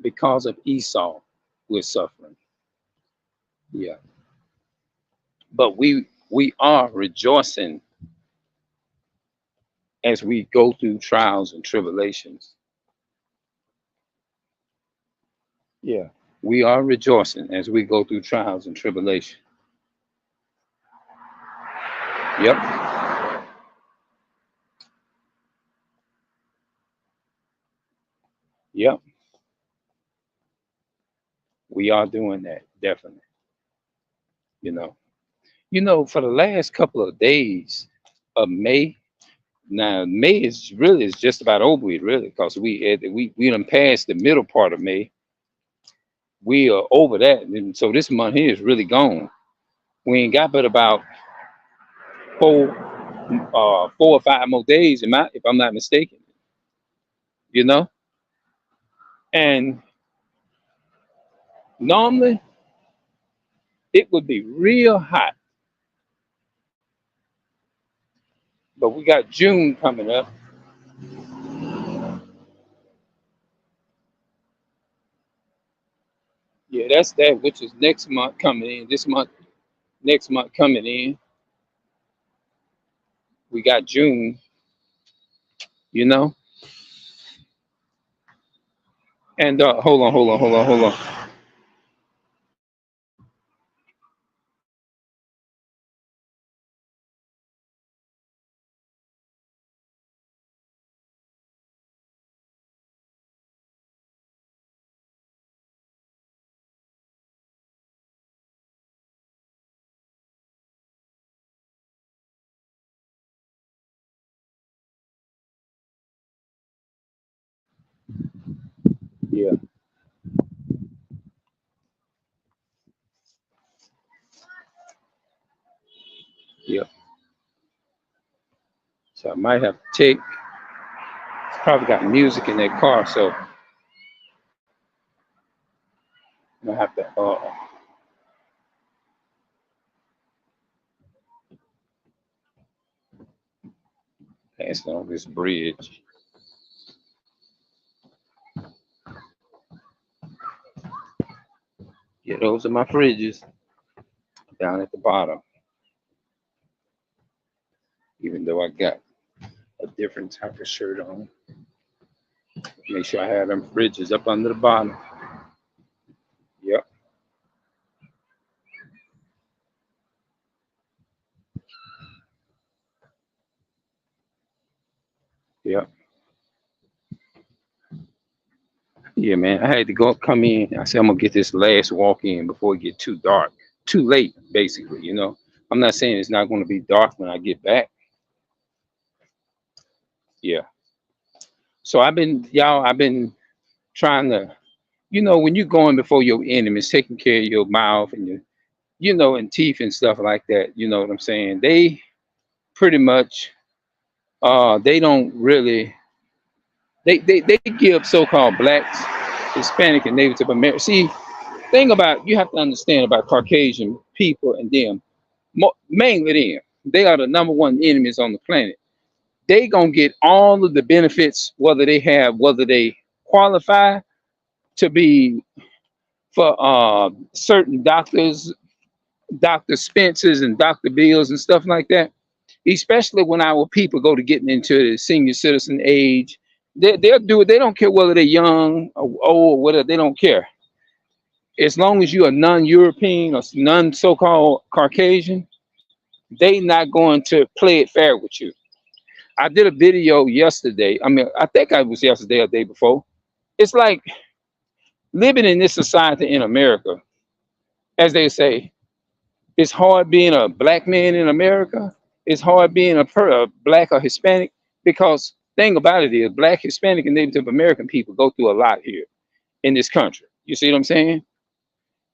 Because of Esau, we're suffering. Yeah. But we are rejoicing as we go through trials and tribulations. Yeah. We are rejoicing as we go through trials and tribulations. Yep. Yep. We are doing that, definitely. You know. For the last couple of days of May, now May is just about over with, really, because we done passed the middle part of May. We are over that, and so this month here is really gone. We ain't got but about four, 4 or 5 more days, if I'm not mistaken. You know, and normally it would be real hot, but we got June coming up. Yeah, that's that, which is next month coming in. This month, next month coming in, we got June. You know, and hold on. Yeah, yeah. So I might have to take. Probably got music in that car, so I have to pass on this bridge. Yeah, those are my fridges down at the bottom. Even though I got a different type of shirt on, make sure I have them fridges up under the bottom. Yep, yep. Yeah, man. I had to go come in. I said I'm gonna get this last walk in before it get too dark, too late, basically. I'm not saying it's not gonna be dark when I get back. Yeah. So I've been trying to, when you're going before your enemies, taking care of your mouth and and teeth and stuff like that. You know what I'm saying? They pretty much, they don't really, they give so-called blacks, Hispanic, and Native American. See, thing about you have to understand about Caucasian people and them, mainly them, they are the number one enemies on the planet. They gonna get all of the benefits, whether they qualify to be for certain doctors, Dr. Spencers and Dr. Bills and stuff like that. Especially when our people go to getting into the senior citizen age, they'll do it. They don't care whether they're young or old, whatever. They don't care. As long as you're a non-European or non-so-called Caucasian, they not going to play it fair with you. I did a video yesterday. I mean, I think I was yesterday or the day before. It's like living in this society in America, as they say, it's hard being a black man in America. It's hard being a black or Hispanic because thing about it is black, Hispanic, and Native American people go through a lot here in this country. You see what I'm saying?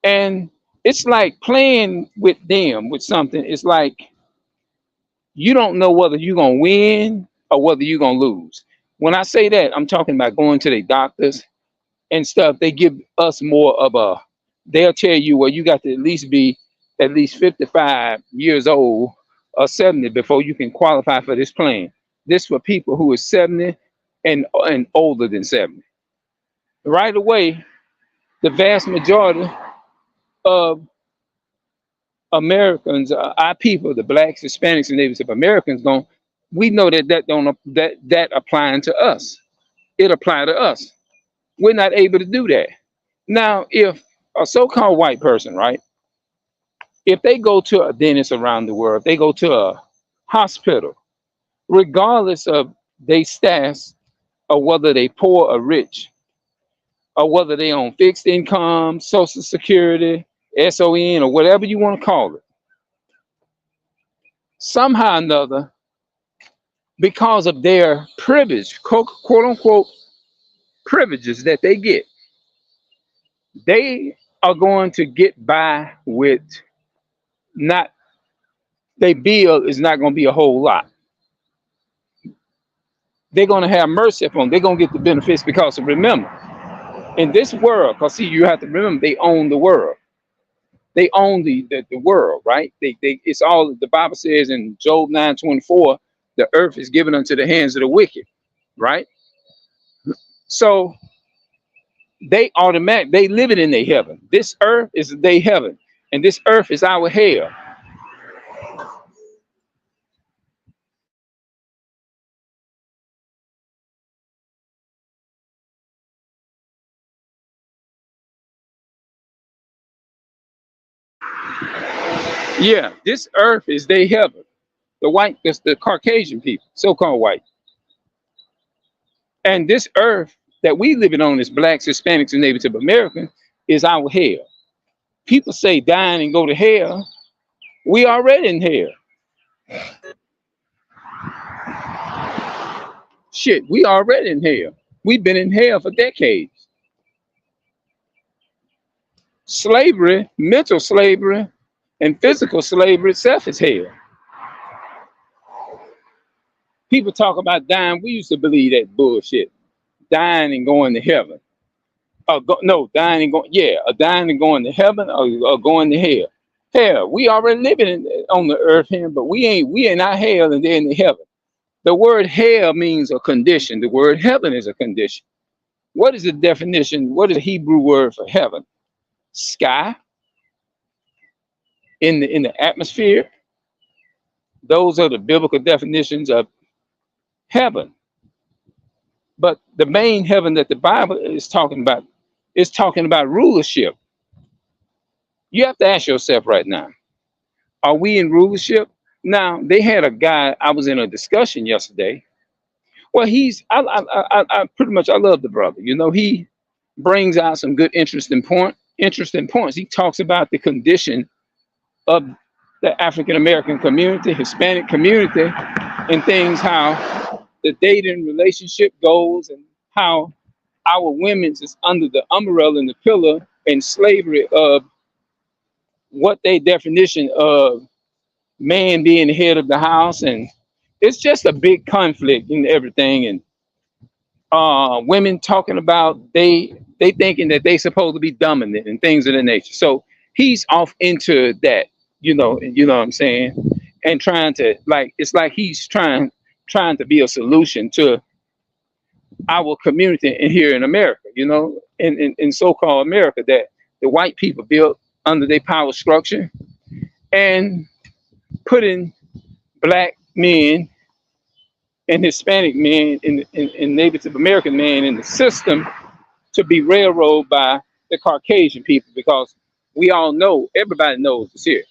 And it's like playing with them with something. It's like you don't know whether you're gonna win or whether you're gonna lose. When I say that, I'm talking about going to the doctors and stuff. They give us more of a. They'll tell you, well, you got to at least be at least 55 years old or 70 before you can qualify for this plan. This for people who are 70 and older than 70. Right away, the vast majority of Americans, our people, the blacks, Hispanics, and Native Americans, don't. We know that that applying to us. It apply to us. We're not able to do that. Now, if a so-called white person, right, if they go to a dentist around the world, they go to a hospital, regardless of their status or whether they poor or rich, or whether they on fixed income, Social Security, SON, or whatever you want to call it, somehow or another, because of their privilege, quote unquote privileges that they get, they are going to get by with not, their bill is not going to be a whole lot. They're going to have mercy upon them. They're going to get the benefits because remember, in this world, because see, you have to remember, they own the world. They own the world, right? They it's all the Bible says in Job 9:24, the earth is given unto the hands of the wicked, right? So they live it in their heaven. This earth is their heaven, and this earth is our hell. Yeah, this earth is their heaven. The white, that's the Caucasian people, so-called white. And this earth that we living on as blacks, Hispanics, and Native Americans is our hell. People say dying and go to hell. We already in hell. Shit, we already in hell. We've been in hell for decades. Slavery, mental slavery, and physical slavery itself is hell. People talk about dying. We used to believe that bullshit. Dying and going to heaven. No, dying and going, yeah, dying and going to heaven or going to hell. Hell, we already living on the earth here, but we ain't not hell and they're in the heaven. The word hell means a condition. The word heaven is a condition. What is the definition? What is the Hebrew word for heaven? Sky, in the atmosphere. Those are the biblical definitions of heaven. But the main heaven that the Bible is talking about rulership. You have to ask yourself right now, are we in rulership? Now, they had a guy, I was in a discussion yesterday. Well, I pretty much, I love the brother. You know, he brings out some good, interesting points. He talks about the condition of the African American community, Hispanic community, and things, how the dating relationship goes, and how our women's is under the umbrella and the pillar and slavery of what their definition of man being the head of the house. And it's just a big conflict in everything. And women talking about they thinking that they supposed to be dominant and things of that nature. So he's off into that, you know what I'm saying, and trying to, like, it's like he's trying to be a solution to our community in here in America, in so-called America, that the white people built under their power structure and putting black men and Hispanic men and Native American men in the system to be railroaded by the Caucasian people, because we all know, everybody knows this here.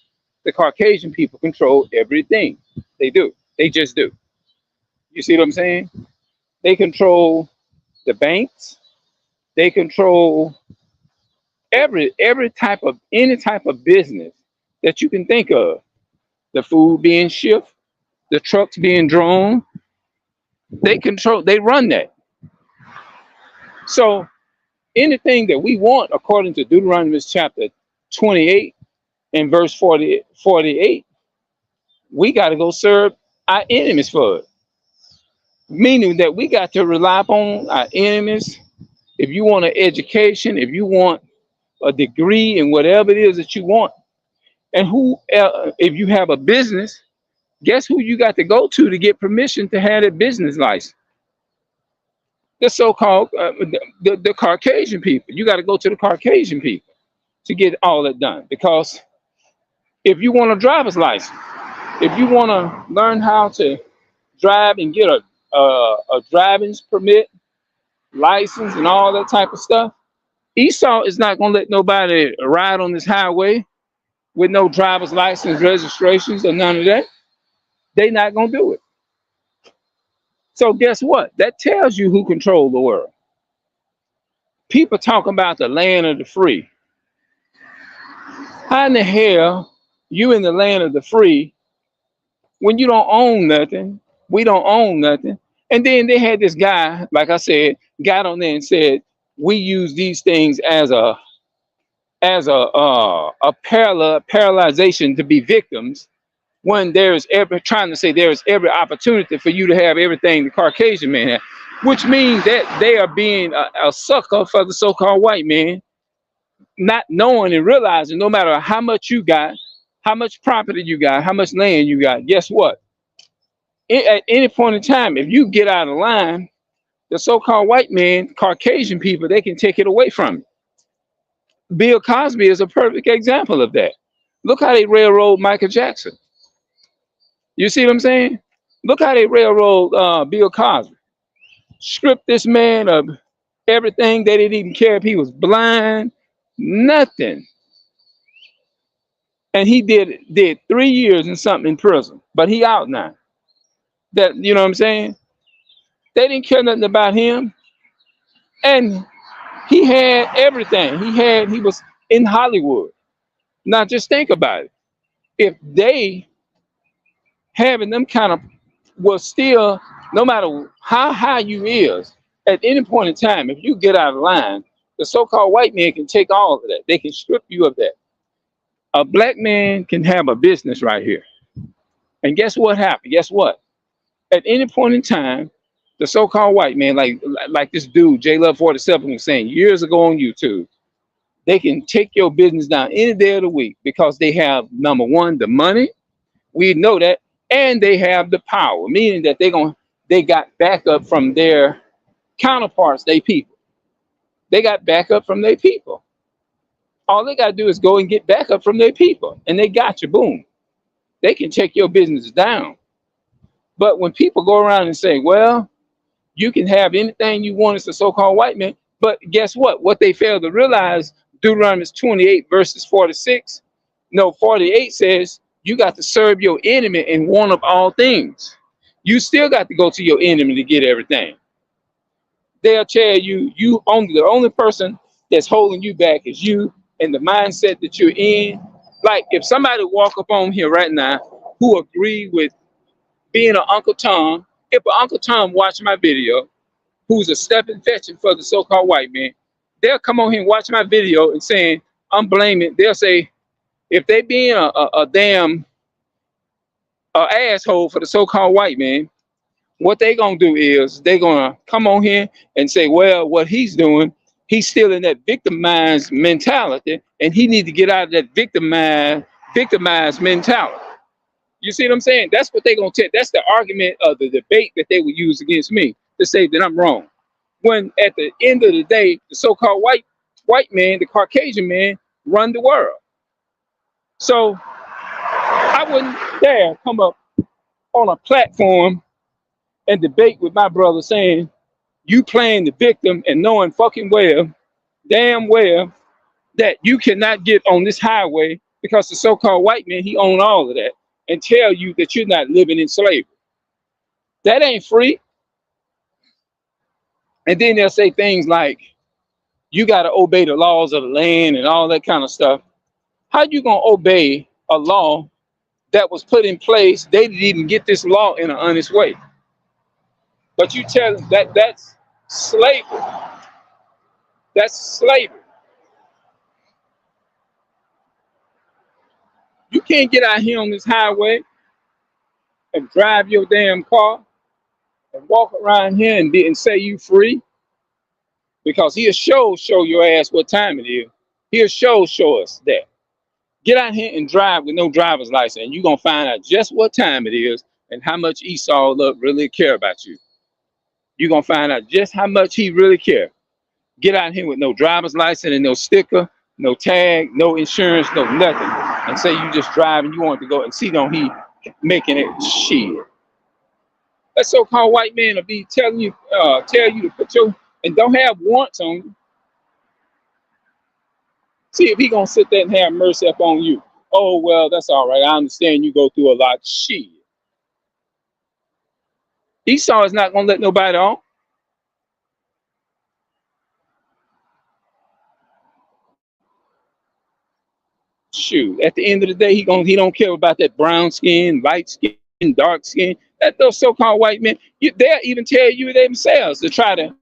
The Caucasian people control everything. They do. They just do. You see what I'm saying? They control the banks. They control every type of any type of business that you can think of. The food being shipped, the trucks being drawn. They run that. So anything that we want, according to Deuteronomy chapter 28 and verse 48, we got to go serve our enemies for it. Meaning that we got to rely upon our enemies. If you want an education, if you want a degree in whatever it is that you want, and if you have a business, guess who you got to go to get permission to have that business license? the so-called the Caucasian people. You got to go to the Caucasian people to get all that done. Because if you want a driver's license, if you want to learn how to drive and get a driving permit, license, and all that type of stuff, Esau is not going to let nobody ride on this highway with no driver's license, registrations, or none of that. They not going to do it. So guess what? That tells you who controls the world. People talk about the land of the free. How in the hell you in the land of the free when you don't own nothing? We don't own nothing. And then they had this guy, like I said, got on there and said, we use these things as a paralyzation to be victims, when there's every trying to say there's every opportunity for you to have everything the Caucasian man has, which means that they are being a sucker for the so-called white man, not knowing and realizing no matter how much you got, how much property you got, how much land you got, guess what? At any point in time, if you get out of line, the so-called white man, Caucasian people, they can take it away from you. Bill Cosby is a perfect example of that. Look how they railroad Michael Jackson. You see what I'm saying? Look how they railroad Bill Cosby. Stripped this man of everything. They didn't even care if he was blind. Nothing. And he did 3 years and something in prison. But he out now. That, you know what I'm saying? They didn't care nothing about him. And he had everything. He was in Hollywood. Now just think about it. If they having them kind of was still, no matter how high you is, at any point in time, if you get out of line, the so-called white man can take all of that. They can strip you of that. A black man can have a business right here. And guess what happened? Guess what? At any point in time, the so-called white man, like this dude, J Love 47 was saying years ago on YouTube, they can take your business down any day of the week because they have, number one, the money. We know that. And they have the power, meaning that they got backup from their counterparts, they people. They got backup from their people. All they got to do is go and get backup from their people, and they got you. Boom. They can take your business down. But when people go around and say, well, you can have anything you want as a so-called white man, but guess what? What they fail to realize, Deuteronomy 28 verses 46, no, 48 says, you got to serve your enemy in one of all things. You still got to go to your enemy to get everything. They'll tell you, the only person that's holding you back is you and the mindset that you're in. Like if somebody walk up on here right now who agree with being an Uncle Tom, if an Uncle Tom watch my video, who's a stepping fetching for the so-called white man, they'll come on here and watch my video and saying, I'm blaming, they'll say, if they being a damn asshole for the so-called white man, what they gonna do is they gonna come on here and say, well, what he's doing, he's still in that victimized mentality, and he need to get out of that victimized mentality. You see what I'm saying? That's what they gonna take. That's the argument of the debate that they would use against me to say that I'm wrong. When at the end of the day, the so-called white man, the Caucasian man, run the world. So I wouldn't dare come up on a platform and debate with my brother saying you playing the victim and knowing fucking well, damn well, that you cannot get on this highway because the so-called white man, he own all of that, and tell you that you're not living in slavery. That ain't free. And then they'll say things like, you got to obey the laws of the land and all that kind of stuff. How you going to obey a law that was put in place? They didn't even get this law in an honest way. But you tell them that that's slavery. That's slavery. You can't get out here on this highway and drive your damn car and walk around here and say you free, because he'll show your ass what time it is. He'll show us that. Get out here and drive with no driver's license, and you're gonna find out just what time it is and how much Esau really care about you. You're gonna find out just how much he really cares. Get out here with no driver's license and no sticker, no tag, no insurance, no nothing, and say you just drive and you want to go and see don't he making it shit. That so-called white man will be telling you, tell you to put your and don't have warrants on you. See if he gonna sit there and have mercy upon you. Oh well, that's all right. I understand you go through a lot. Shit. Esau is not gonna let nobody on. Shoot. At the end of the day, he don't care about that brown skin, light skin, dark skin. That those so-called white men, they'll even tell you themselves to try to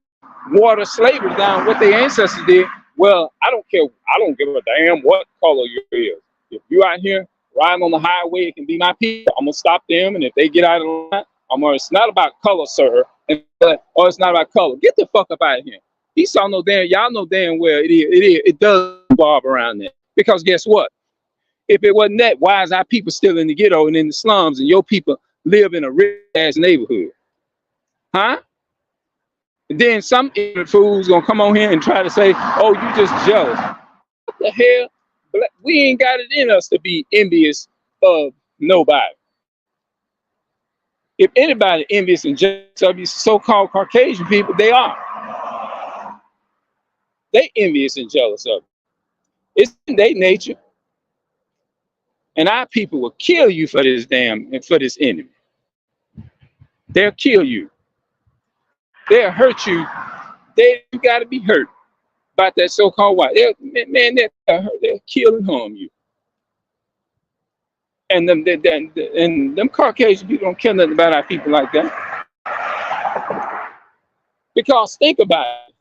water slavery down what their ancestors did. Well, I don't care. I don't give a damn what color you is. If you out here riding on the highway, it can be my people. I'm gonna stop them, and if they get out of line, I'm gonna. It's not about color, sir. Or it's not about color. Get the fuck up out of here. Esau know damn. Y'all know damn well it is. It is. It does revolve around that. Because guess what? If it wasn't that, why is our people still in the ghetto and in the slums, and your people live in a rich ass neighborhood? Huh? And then some fools gonna come on here and try to say, "Oh, you just jealous." What the hell? We ain't got it in us to be envious of nobody. If anybody envious and jealous of these so-called Caucasian people, they are. They envious and jealous of it. It's in their nature. And our people will kill you for this for this enemy. They'll kill you. They'll hurt you. You got to be hurt about that so-called white. They'll kill and harm you. And them Caucasian people don't care nothing about our people like that. Because think about it.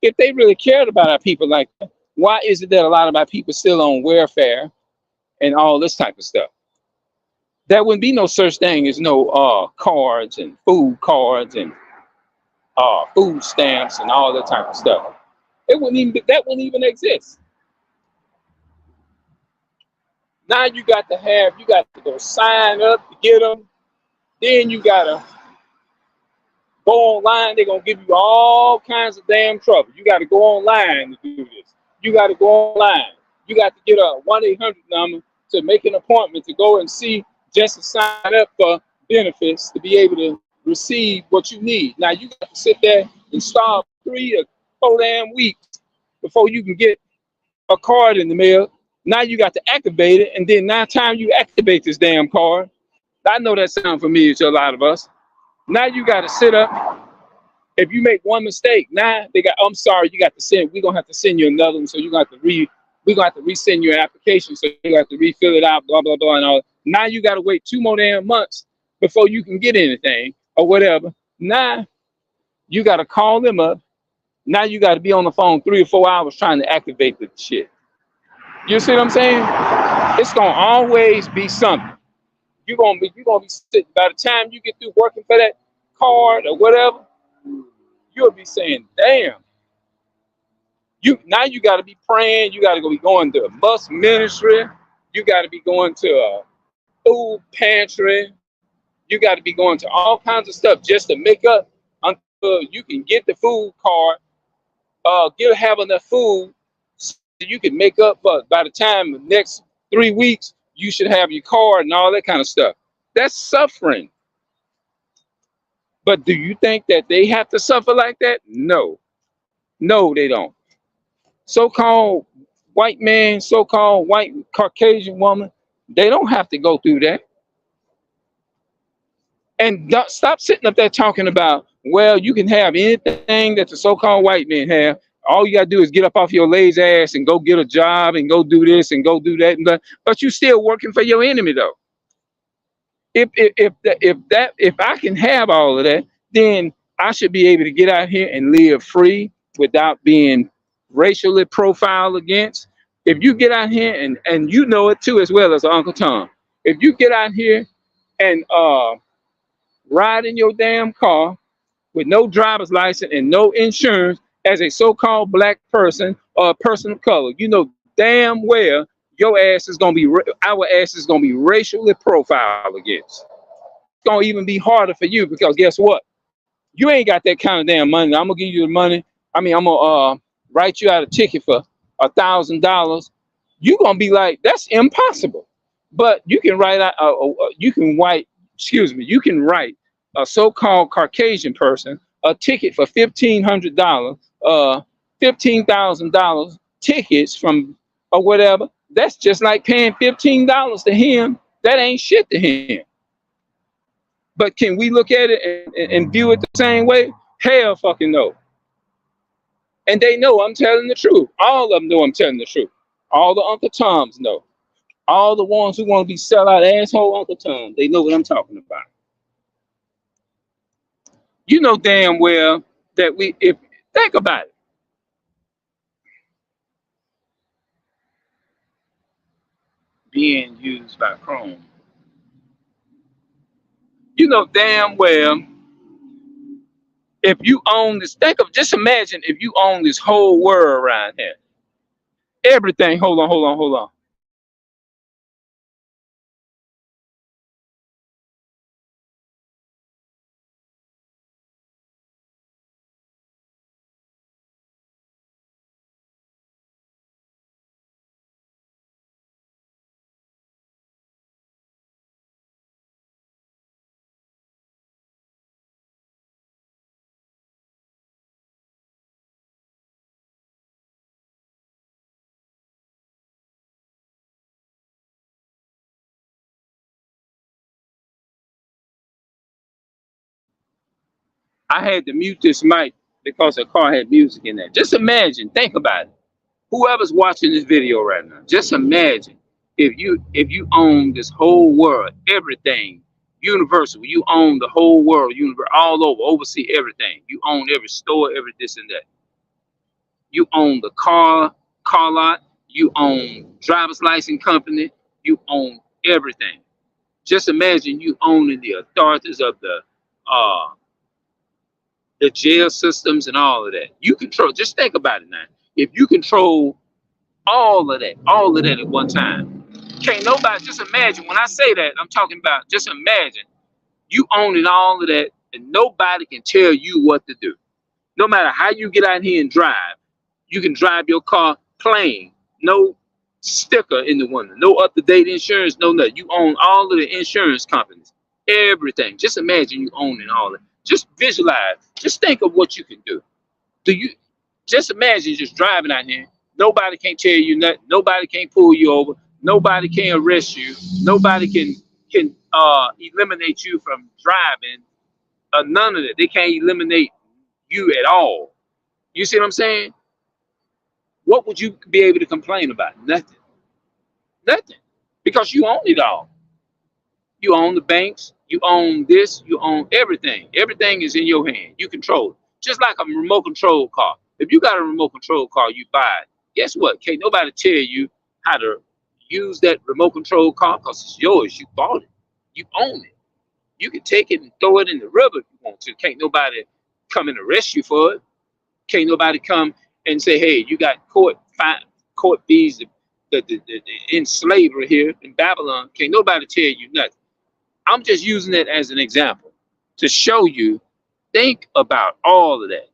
If they really cared about our people like that, why is it that a lot of our people still on welfare and all this type of stuff? There wouldn't be no such thing as no cards and food cards and food stamps and all that type of stuff. That wouldn't even exist. Now you got to go sign up to get them. Then you got to go online. They're going to give you all kinds of damn trouble. You got to go online to do this. You got to go online. You got to get a 1-800 number to make an appointment to go and see, just to sign up for benefits to be able to receive what you need. Now you got to sit there and starve 3 or 4 damn weeks before you can get a card in the mail. Now you got to activate it, and then now time you activate this damn card, I know that sounds familiar to a lot of us. Now you got to sit up. If you make one mistake, now I'm sorry, you got to send. We're gonna have to send you another one, so you got to we're gonna have to resend your application, so you got to refill it out, blah blah blah, and all. Now you got to wait 2 more damn months before you can get anything or whatever. Now you got to call them up. Now you got to be on the phone 3 or 4 hours trying to activate the shit. You see what I'm saying? It's gonna always be something. You're gonna be sitting. By the time you get through working for that card or whatever, you'll be saying, "Damn." Now you got to be praying. You got to be going to a bus ministry. You got to be going to a food pantry. You got to be going to all kinds of stuff just to make up until you can get the food card. Have enough food so you can make up. But by the time the next 3 weeks, you should have your card and all that kind of stuff. That's suffering. But do you think that they have to suffer like that? No, they don't. So-called white man, so-called white Caucasian woman, they don't have to go through that. And stop sitting up there talking about, well, you can have anything that the so-called white men have. All you got to do is get up off your lazy ass and go get a job and go do this and go do that. But you're still working for your enemy, though. If I can have all of that, then I should be able to get out here and live free without being racially profiled against. If you get out here and you know it too as well as Uncle Tom, if you get out here and ride in your damn car with no driver's license and no insurance as a so-called black person or a person of color, you know damn well our ass is gonna be racially profiled against. It's gonna even be harder for you because guess what? You ain't got that kind of damn money. I'm gonna give you the money. I mean, I'm gonna write you out a ticket for $1,000. You gonna be like, that's impossible. But you can write out, you can write, excuse me, you can write a so-called Caucasian person a ticket for $1,500, $15,000 tickets from or whatever. That's just like paying $15 to him. That ain't shit to him. But can we look at it and view it the same way? Hell fucking no. And they know I'm telling the truth. All of them know I'm telling the truth. All the Uncle Toms know. All the ones who want to be sellout asshole Uncle Tom, they know what I'm talking about. You know damn well that we, if think about it, being used by Chrome. You know damn well if you own this, think of, just imagine if you own this whole world around here. Everything, hold on. I had to mute this mic because the car had music in there. Just imagine, think about it. Whoever's watching this video right now, just imagine if you own this whole world, everything, universal, you own the whole world, universe, all over, oversee everything. You own every store, every this and that. You own the car lot, you own driver's license company, you own everything. Just imagine you owning the authorities of the jail systems and all of that. You control, just think about it now. If you control all of that at one time, can't nobody, just imagine, when I say that, I'm talking about, just imagine you owning all of that and nobody can tell you what to do. No matter how you get out here and drive, you can drive your car plain, no sticker in the window, no up-to-date insurance, no nothing. You own all of the insurance companies, everything. Just imagine you owning all of it. Just visualize, just think of what you can do. Do you just imagine just driving out here? Nobody can tell you nothing. Nobody can pull you over. Nobody can arrest you. Nobody can eliminate you from driving. None of that. They can't eliminate you at all. You see what I'm saying? What would you be able to complain about? Nothing. Nothing. Because you own it all. You own the banks, you own this, you own everything. Everything is in your hand. You control it. Just like a remote control car. If you got a remote control car, you buy it. Guess what? Can't nobody tell you how to use that remote control car because it's yours. You bought it. You own it. You can take it and throw it in the river if you want to. Can't nobody come and arrest you for it. Can't nobody come and say, hey, you got court fees in slavery here in Babylon. Can't nobody tell you nothing. I'm just using it as an example to show you, think about all of that.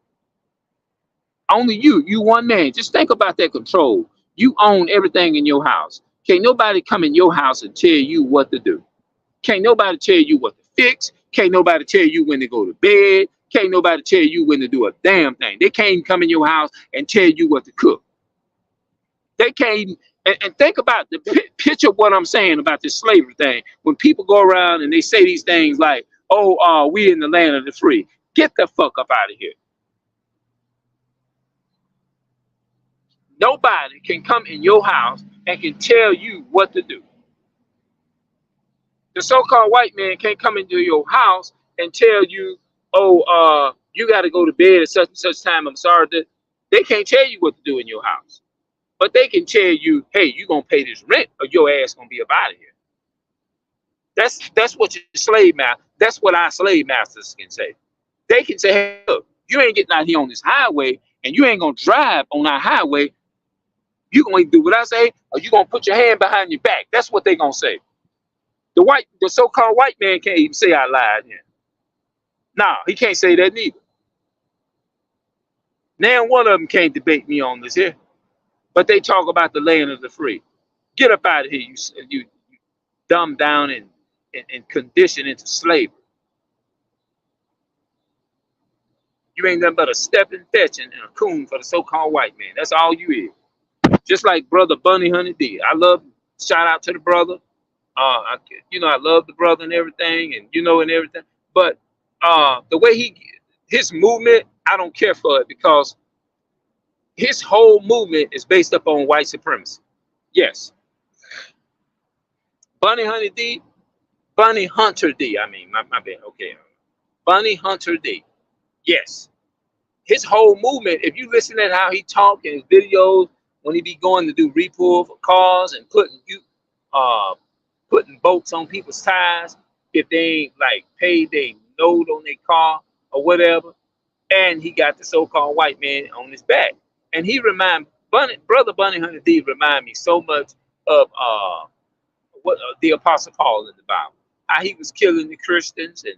Only you one man. Just think about that control. You own everything in your house. Can't nobody come in your house and tell you what to do. Can't nobody tell you what to fix. Can't nobody tell you when to go to bed. Can't nobody tell you when to do a damn thing. They can't even come in your house and tell you what to cook. They can't even, and think about the picture of what I'm saying about this slavery thing. When people go around and they say these things like, oh, we in the land of the free. Get the fuck up out of here. Nobody can come in your house and can tell you what to do. The so-called white man can't come into your house and tell you, oh, you got to go to bed at such and such time. I'm sorry. They can't tell you what to do in your house. But they can tell you, hey, you're going to pay this rent or your ass going to be up out of here. That's what your slave master, that's what our slave masters can say. They can say, hey, look, you ain't getting out here on this highway and you ain't going to drive on our highway. You going to do what I say or you going to put your hand behind your back. That's what they going to say. The so-called white man can't even say I lied here. Nah, he can't say that neither. Now one of them can't debate me on this here, but they talk about the land of the free. Get up out of here, you dumbed down and conditioned into slavery. You ain't nothing but a stepping fetching and a coon for the so-called white man. That's all you is. Just like brother Bunny Honey did. I love, shout out to the brother. I love the brother and everything, and and everything. But the way his movement, I don't care for it because his whole movement is based upon white supremacy. Yes, Bunny Hunter D. I mean, my bad. Okay, Bunny Hunter D. Yes, his whole movement. If you listen at how he talk in his videos when he be going to do repull for cars and putting bolts on people's tires if they ain't like paid their note on their car or whatever, and he got the so-called white man on his back, and he brother Bunny Hunter D remind me so much of what the Apostle Paul in the Bible, how he was killing the Christians and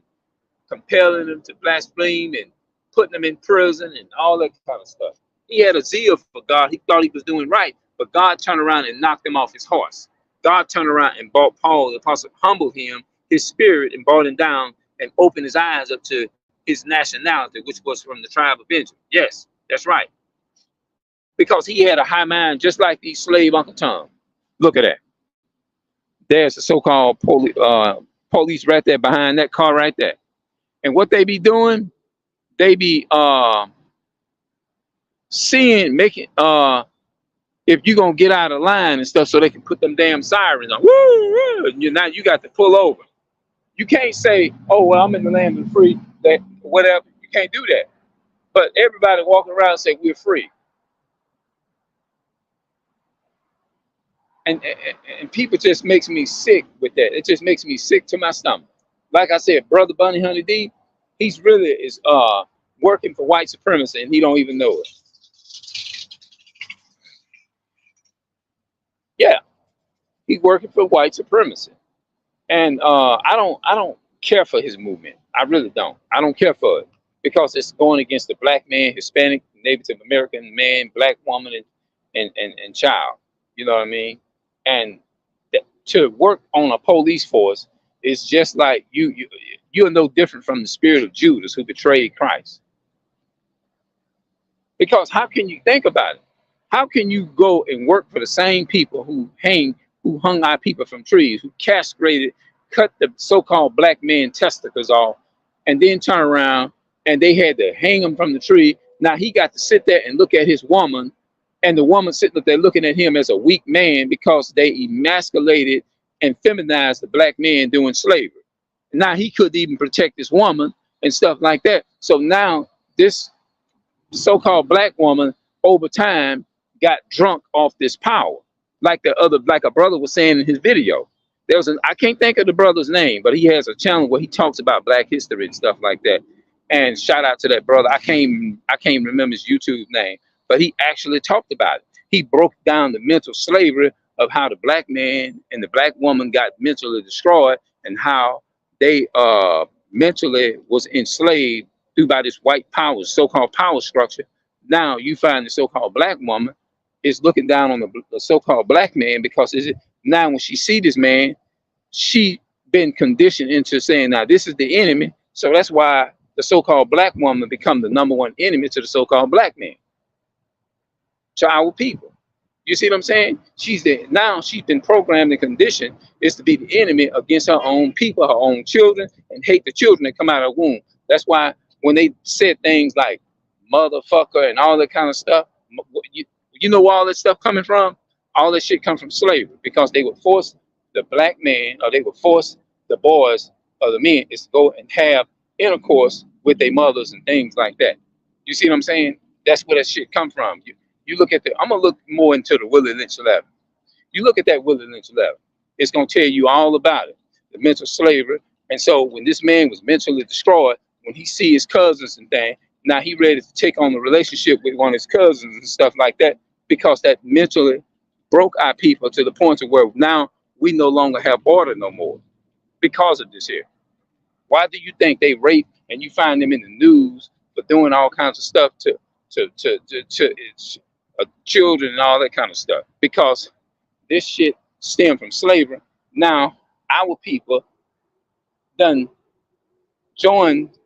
compelling them to blaspheme and putting them in prison and all that kind of stuff. He had a zeal for God. He thought he was doing right, but God turned around and knocked him off his horse. God turned around and brought Paul, the apostle, humbled him, his spirit, and brought him down and opened his eyes up to his nationality, which was from the tribe of Benjamin. Yes, that's right. Because he had a high mind, just like these slave Uncle Tom. Look at that. There's the so-called police right there behind that car right there. And what they be doing, they be making if you're gonna get out of line and stuff, so they can put them damn sirens on. Woo, woo, now you got to pull over. You can't say, "Oh well, I'm in the land of the free," that whatever. You can't do that. But everybody walking around and say we're free, and people just makes me sick with that. It just makes me sick to my stomach. Like I said, brother Bunny Honey D, he's really is working for white supremacy, and he don't even know it. Yeah, he's working for white supremacy, and I don't care for his movement. I really don't. I don't care for it because it's going against the black man, Hispanic, Native American man, black woman, and child. You know what I mean? And to work on a police force is just like you're no different from the spirit of Judas who betrayed Christ. Because how can you think about it? How can you go and work for the same people who hung our people from trees, who castrated, cut the so-called black man testicles off, and then turn around and they had to hang him from the tree? Now he got to sit there and look at his woman, and the woman sitting up there looking at him as a weak man because they emasculated and feminized the black man doing slavery. Now he couldn't even protect his woman and stuff like that. So now this so-called black woman over time got drunk off this power, like a brother was saying in his video. I can't think of the brother's name, but he has a channel where he talks about black history and stuff like that. And shout out to that brother. I can't remember his YouTube name, but he actually talked about it. He broke down the mental slavery of how the black man and the black woman got mentally destroyed, and how they mentally was enslaved through by this white power, so-called power structure. Now you find the so-called black woman is looking down on the so-called black man because now when she see this man, she been conditioned into saying, now this is the enemy. So that's why the so-called black woman become the number one enemy to the so-called black man, to our people. You see what I'm saying? Now she's been programmed and conditioned is to be the enemy against her own people, her own children, and hate the children that come out of her womb. That's why when they said things like motherfucker and all that kind of stuff, you know where all that stuff coming from? All that shit come from slavery, because they would force the black man, or they would force the boys or the men is to go and have intercourse with their mothers and things like that. You see what I'm saying? That's where that shit come from. You look at I'm gonna look more into the Willie Lynch 11. You look at that Willie Lynch 11. It's gonna tell you all about it, the mental slavery. And so when this man was mentally destroyed, when he see his cousins and things, now he ready to take on the relationship with one of his cousins and stuff like that, because that mentally broke our people to the point of where now we no longer have order no more because of this here. Why do you think they rape and you find them in the news for doing all kinds of stuff to children and all that kind of stuff? Because this shit stemmed from slavery. Now our people done joined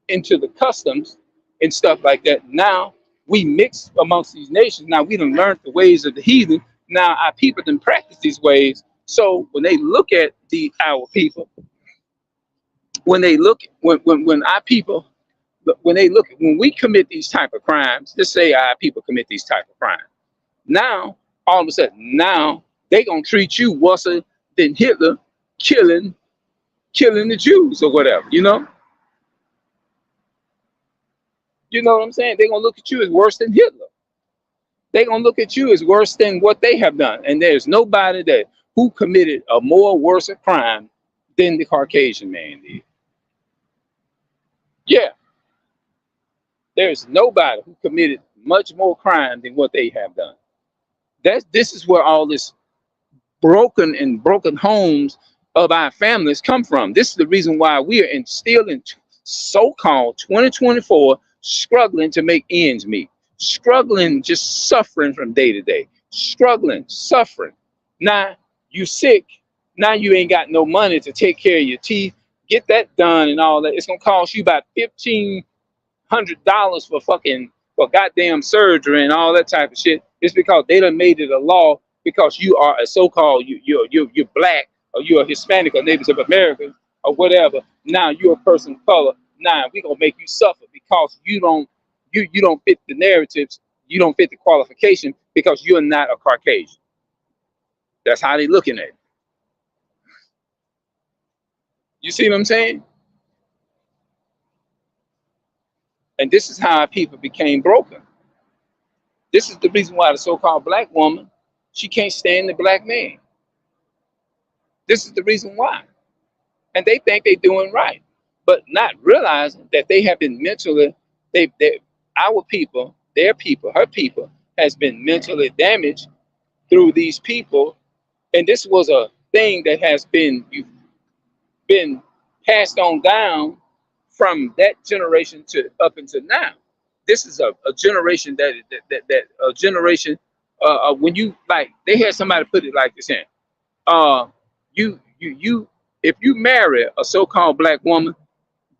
into the customs and stuff like that. Now we mix amongst these nations. Now we done learned the ways of the heathen. Now our people done practice these ways. So when they look at our people, when they look when our people when they look when we commit these type of crimes, let's say our people commit these type of crimes. Now all of a sudden now they gonna treat you worse than Hitler killing the Jews or whatever, you know? You know what I'm saying? They're gonna look at you as worse than Hitler. They're gonna look at you as worse than what they have done. And there's nobody that who committed a more worse crime than the Caucasian man did. Yeah, there's nobody who committed much more crime than what they have done. This is where all this broken homes of our families come from. This is the reason why we are still in so-called 2024, struggling to make ends meet, struggling, just suffering from day to day, struggling, suffering. Now you sick, now you ain't got no money to take care of your teeth, get that done and all that. It's gonna cost you about $1,500 for goddamn surgery and all that type of shit. It's because they done made it a law because you are a so-called you're black or you're a Hispanic or Native American or whatever. Now you're a person of color. Now we're gonna make you suffer because you don't fit the narratives, you don't fit the qualification because you're not a Caucasian. That's how they looking at it. You see what I'm saying? And this is how our people became broken. This is the reason why the so-called black woman, she can't stand the black man. This is the reason why. And they think they're doing right, but not realizing that they have been mentally, our people, their people, her people, has been mentally damaged through these people. And this was a thing that has been passed on down from that generation to up until now. This is a generation that a generation when you like they had somebody put it like this in. You if you marry a so-called black woman,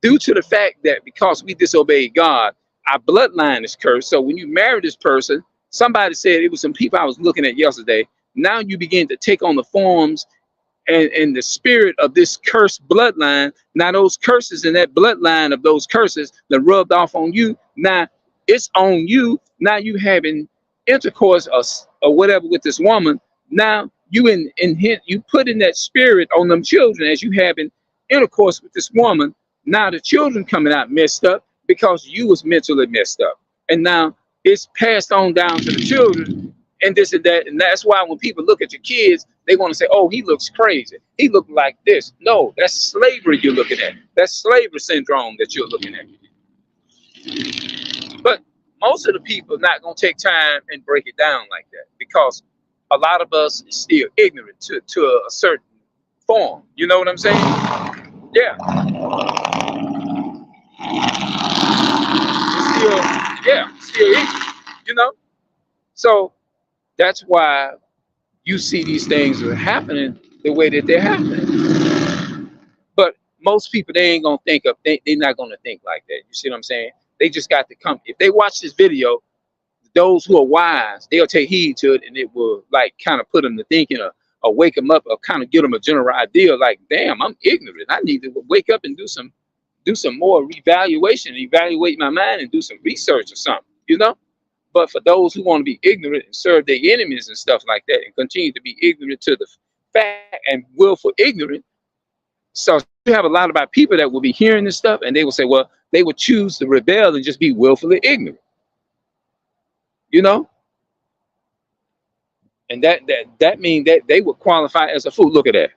due to the fact that because we disobeyed God, our bloodline is cursed. So when you marry this person, somebody said it was some people I was looking at yesterday. Now you begin to take on the forms and the spirit of this cursed bloodline. Now those curses and that bloodline of those curses that rubbed off on you, now it's on you. Now you having intercourse or whatever with this woman. Now you you put in that spirit on them children as you having intercourse with this woman. Now the children coming out messed up because you was mentally messed up. And now it's passed on down to the children and this and that. And that's why when people look at your kids, they want to say, oh, he looks crazy. He looked like this. No, that's slavery you're looking at. That's slavery syndrome that you're looking at. But most of the people are not going to take time and break it down like that because a lot of us is still ignorant to a certain form. You know what I'm saying? Yeah. Still ignorant, you know? So that's why you see these things are happening the way that they're happening. But most people, they're not gonna think like that. You see what I'm saying? They just got to come. If they watch this video, those who are wise, they'll take heed to it and it will like kind of put them to thinking or wake them up or kind of give them a general idea like, damn, I'm ignorant. I need to wake up and do some more evaluate my mind and do some research or something, you know? But for those who want to be ignorant and serve their enemies and stuff like that and continue to be ignorant to the fact and willful ignorant, so you have a lot of our people that will be hearing this stuff and they will say, well, they would choose to rebel and just be willfully ignorant, you know? And that means that they would qualify as a fool. Look at that.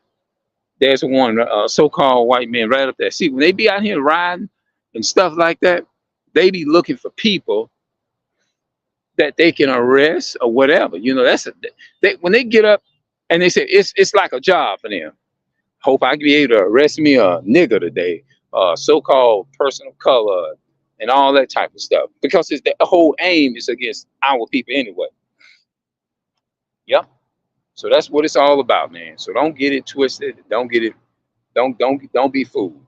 There's one so-called white man right up there. See, when they be out here riding and stuff like that, they be looking for people that they can arrest or whatever. You know, when they get up and they say it's like a job for them. Hope I can be able to arrest me a nigger today. so-called person of color, and all that type of stuff. Because it's the whole aim is against our people anyway. Yep. So that's what it's all about, man. So don't get it twisted. Don't get it. Don't be fooled.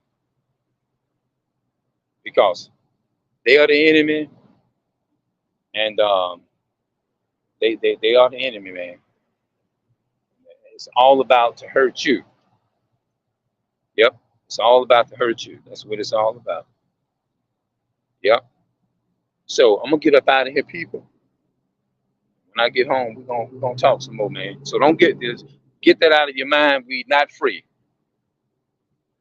Because they are the enemy, and they are the enemy, man. It's all about to hurt you. Yep. It's all about to hurt you. That's what it's all about. Yep. So I'm gonna get up out of here, people. When I get home, we're gonna talk some more, man. So don't get this. Get that out of your mind. We not free.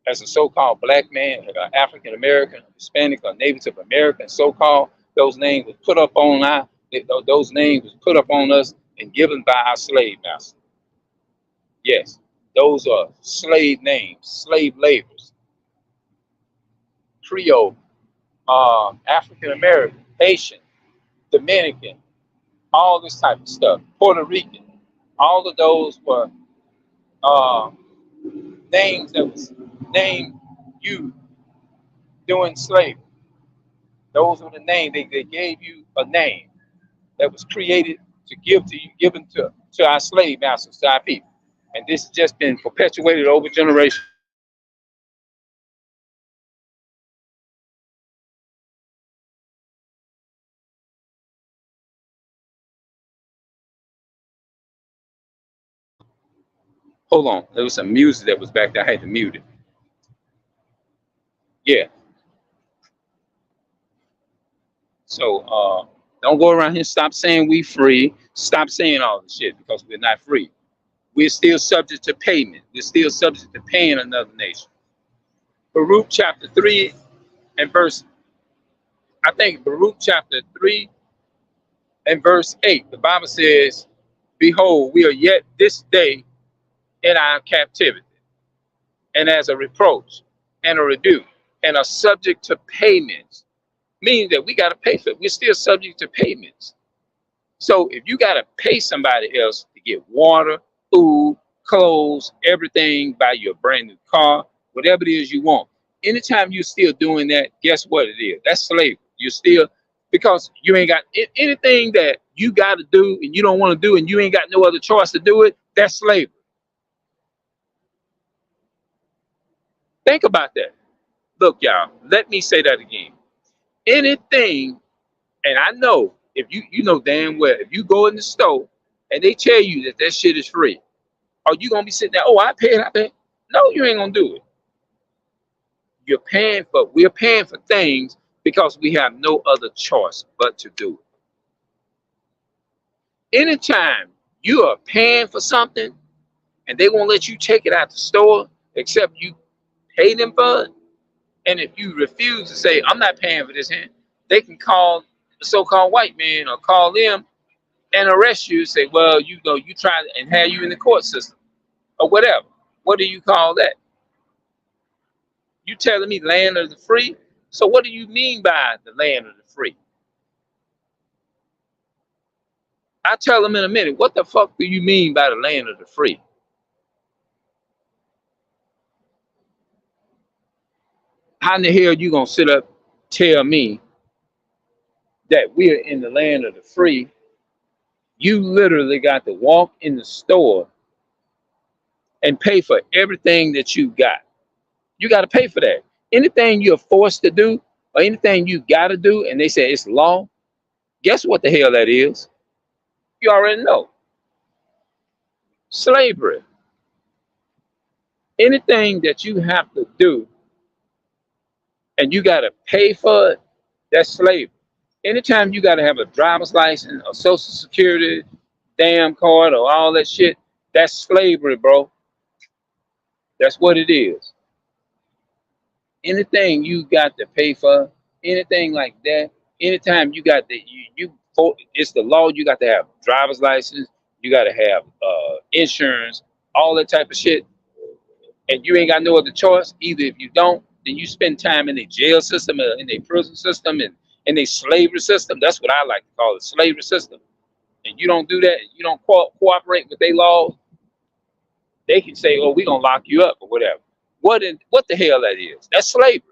As a so-called black man, African American, Hispanic, or Native American, so-called, those names was put up on those names was put up on us and given by our slave master. Yes, those are slave names, slave labors, Creole, African American, Haitian, Dominican, all this type of stuff, Puerto Rican. All of those were uh, names that was named you during slavery. Those were the names. They gave you a name that was created to give to you, given to our slave masters, to our people. And this has just been perpetuated over generations. Hold on. There was some music that was back there. I had to mute it. Yeah. So don't go around here. Stop saying we free. Stop saying all this shit because we're not free. We're still subject to payment. We're still subject to paying another nation. Baruch chapter 3 and verse, I think Baruch chapter 3 and verse 8, the Bible says, behold, we are yet this day in our captivity, and as a reproach and a rebuke, and are subject to payments, meaning that we got to pay for it. We're still subject to payments. So if you got to pay somebody else to get water, food, clothes, everything, buy you a brand new car, whatever it is you want, anytime you're still doing that, guess what it is? That's slavery. You're still, because you ain't got anything that you got to do and you don't want to do and you ain't got no other choice to do it, that's slavery. Think about that. Look, y'all, let me say that again. Anything, and I know if you know damn well, if you go in the store and they tell you that that shit is free, are you gonna be sitting there? Oh, I paid. I paid. No, you ain't gonna do it. We're paying for things because we have no other choice but to do it. Anytime you are paying for something and they won't let you take it out the store except you pay them for it, and if you refuse to say I'm not paying for this, they can call the so-called white man or call them and arrest you. Say, well, you know, you tried and have you in the court system or whatever. What do you call that? You telling me land of the free? So what do you mean by the land of the free? I tell them in a minute, what the fuck do you mean by the land of the free? How in the hell you gonna sit up tell me that we're in the land of the free? You literally got to walk in the store and pay for everything that you got. You got to pay for that. Anything you're forced to do or anything you got to do, and they say it's law, guess what the hell that is? You already know. Slavery. Anything that you have to do and you got to pay for it, that's slavery. Anytime you got to have a driver's license, a social security, damn card, or all that shit, that's slavery, bro. That's what it is. Anything you got to pay for, anything like that, anytime you got that, it's the law. You got to have a driver's license, you got to have insurance, all that type of shit, and you ain't got no other choice. Either if you don't, then you spend time in the jail system, in the prison system, and in the slavery system. That's what I like to call it, slavery system. And you don't do that, you don't cooperate with their laws, they can say, "Oh, we're gonna lock you up" or whatever. What the hell that is? That's slavery.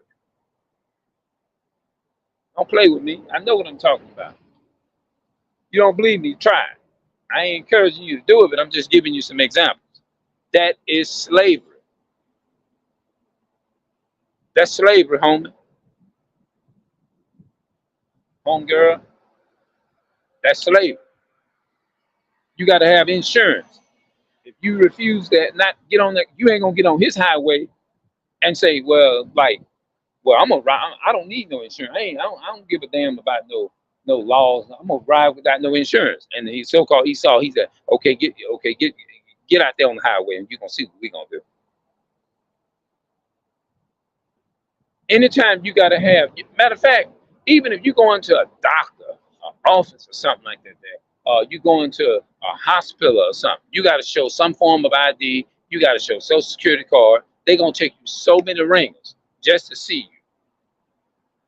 Don't play with me. I know what I'm talking about. You don't believe me? Try it. I ain't encouraging you to do it, but I'm just giving you some examples. That is slavery. That's slavery, homie. Homegirl, that's slavery. You got to have insurance. If you refuse that, not get on that, you ain't gonna get on his highway and say, well, like, well, I'm gonna ride. I don't need no insurance. I don't give a damn about no laws. I'm gonna ride without no insurance. And the so-called Esau, he said, get out there on the highway, and you're gonna see what we gonna do. Anytime you gotta have, matter of fact, even if you go into a doctor, an office, or something like that, you go into a hospital or something, you gotta show some form of ID. You gotta show Social Security card. They're gonna take you so many rings just to see you.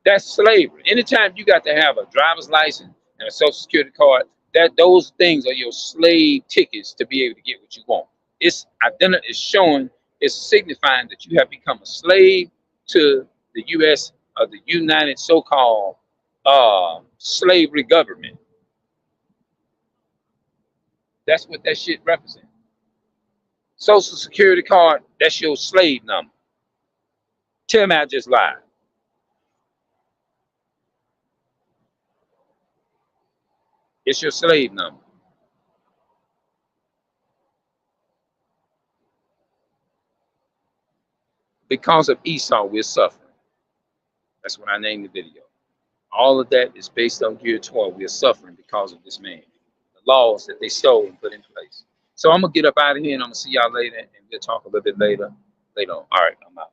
That's slavery. Anytime you got to have a driver's license and a social security card, that those things are your slave tickets to be able to get what you want. It's identity. It's showing. It's signifying that you have become a slave to the U.S. or the United so-called slavery government. That's what that shit represents. Social security card. That's your slave number. Tell me I just lied. It's your slave number. Because of Esau, we're suffering. That's what I named the video. All of that is based on geared toward we're suffering because of this man. The laws that they stole and put in place. So I'm gonna get up out of here and I'm gonna see y'all later and we'll talk a little bit later on. All right, I'm out.